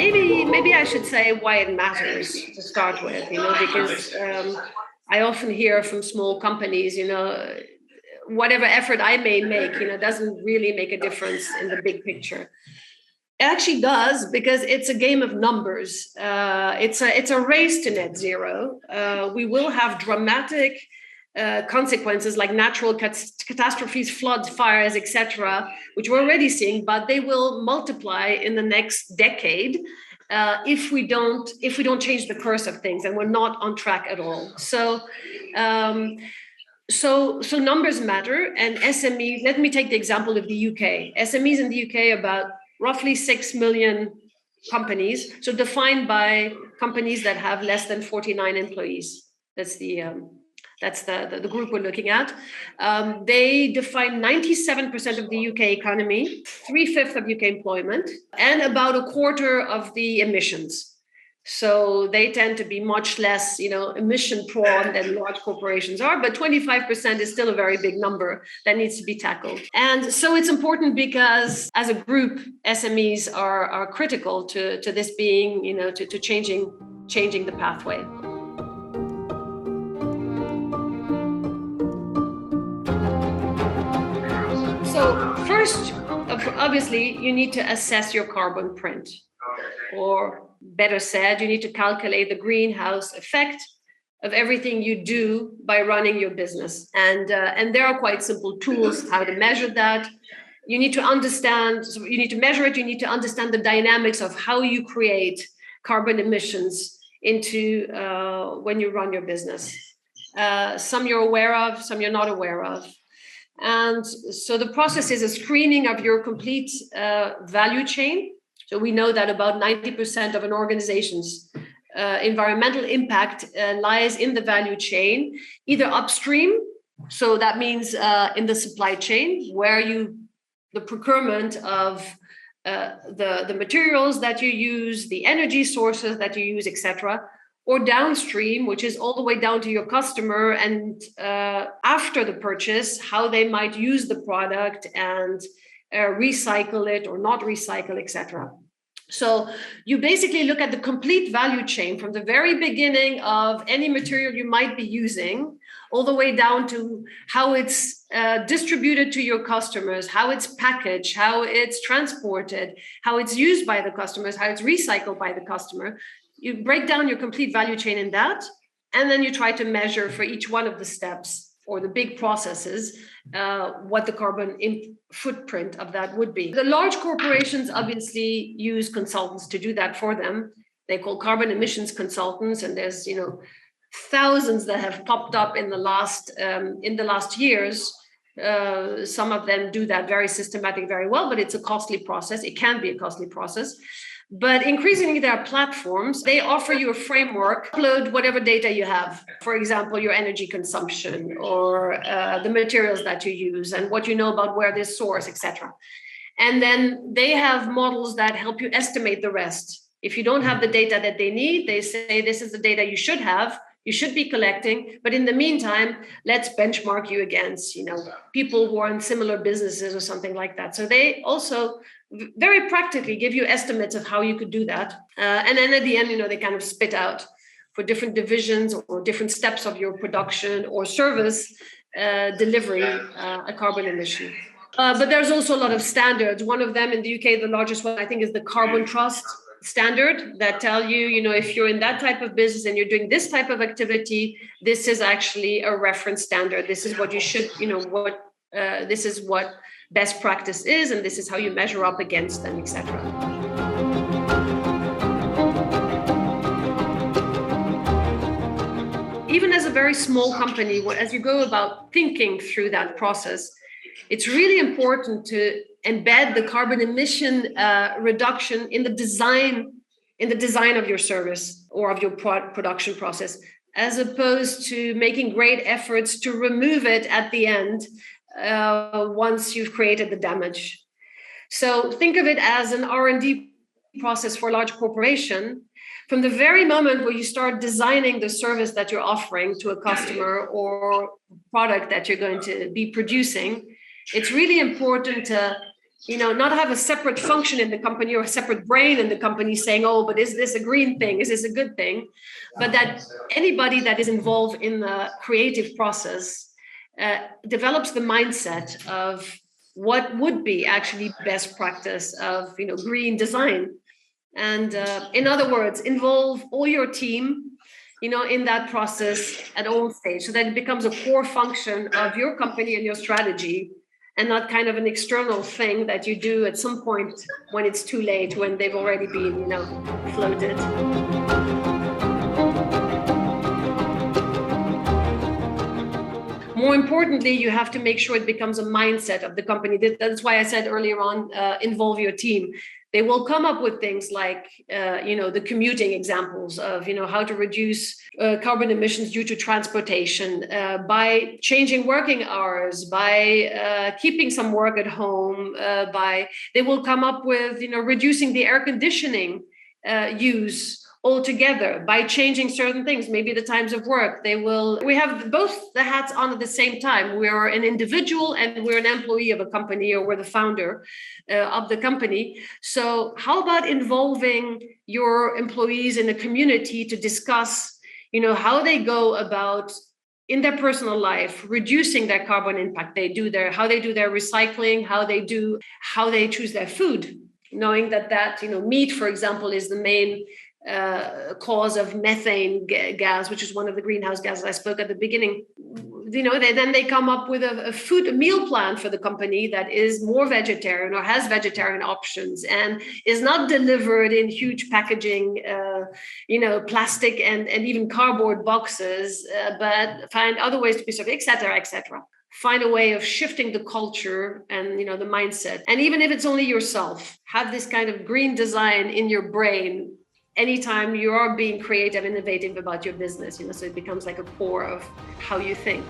Maybe I should say why it matters to start with, because I often hear from small companies, whatever effort I may make, doesn't really make a difference in the big picture. It actually does, because it's a game of numbers. It's a race to net zero. We will have dramatic consequences like natural catastrophes, floods, fires, etc., which we're already seeing, but they will multiply in the next decade if we don't change the course of things, and we're not on track at all. So numbers matter, and SMEs. Let me take the example of the UK. SMEs in the UK, about roughly 6 million companies. So defined by companies that have less than 49 employees. That's the group we're looking at. They define 97% of the UK economy, 3/5 of UK employment, and about a quarter of the emissions. So they tend to be much less, emission prone than large corporations are, but 25% is still a very big number that needs to be tackled. And so it's important because as a group, SMEs are critical to this being, to changing the pathway. So first, obviously, you need to assess your carbon print, or better said, you need to calculate the greenhouse effect of everything you do by running your business. And there are quite simple tools how to measure that. You need to understand, so you need to measure it, you need to understand the dynamics of how you create carbon emissions into when you run your business. Some you're aware of, some you're not aware of. And so the process is a screening of your complete value chain. So we know that about 90% of an organization's environmental impact lies in the value chain, either upstream, so that means in the supply chain, where the procurement of the materials that you use, the energy sources that you use, etc., or downstream, which is all the way down to your customer, and after the purchase, how they might use the product and recycle it or not recycle, etc. So you basically look at the complete value chain from the very beginning of any material you might be using, all the way down to how it's distributed to your customers, how it's packaged, how it's transported, how it's used by the customers, how it's recycled by the customer. You break down your complete value chain in that, and then you try to measure for each one of the steps or the big processes, what the carbon footprint of that would be. The large corporations obviously use consultants to do that for them. They call carbon emissions consultants, and there's thousands that have popped up in the last years. Some of them do that very systematic, very well, but it's a costly process. It can be a costly process. But increasingly, there are platforms. They offer you a framework, upload whatever data you have. For example, your energy consumption or the materials that you use and what you know about where this source, etc. And then they have models that help you estimate the rest. If you don't have the data that they need, they say this is the data you should have, you should be collecting. But in the meantime, let's benchmark you against, people who are in similar businesses or something like that. So they also very practically give you estimates of how you could do that. And then at the end, they kind of spit out for different divisions or different steps of your production or service delivery a carbon emission. But there's also a lot of standards. One of them in the UK, the largest one, I think, is the Carbon Trust standard that tell you, if you're in that type of business and you're doing this type of activity, this is actually a reference standard. This is what you should, this is what best practice is, and this is how you measure up against them, etc. Even as a very small company, as you go about thinking through that process, it's really important to embed the carbon emission reduction in the design of your service or of your production process, as opposed to making great efforts to remove it at the end once you've created the damage. So think of it as an R&D process for a large corporation. From the very moment where you start designing the service that you're offering to a customer or product that you're going to be producing, it's really important to not have a separate function in the company or a separate brain in the company saying, oh, but is this a green thing? Is this a good thing? But that anybody that is involved in the creative process develops the mindset of what would be actually best practice of green design. And in other words, involve all your team in that process at all stages, so that it becomes a core function of your company and your strategy, and not kind of an external thing that you do at some point when it's too late, when they've already been floated. More importantly, you have to make sure it becomes a mindset of the company. That's why I said earlier on, involve your team. They will come up with things like, the commuting examples of, how to reduce carbon emissions due to transportation, by changing working hours, by keeping some work at home, they will come up with, reducing the air conditioning use altogether, by changing certain things, maybe the times of work. We have both the hats on at the same time. We're an individual and we're an employee of a company, or we're the founder of the company. So how about involving your employees in the community to discuss, how they go about in their personal life, reducing their carbon impact. How they do their recycling, how they choose their food, knowing that meat, for example, is the main cause of methane gas, which is one of the greenhouse gases I spoke at the beginning. They come up with a meal plan for the company that is more vegetarian or has vegetarian options and is not delivered in huge packaging, plastic and even cardboard boxes, but find other ways to be served, et cetera, et cetera. Find a way of shifting the culture and the mindset. And even if it's only yourself, have this kind of green design in your brain anytime you are being creative, innovative about your business, so it becomes like a core of how you think.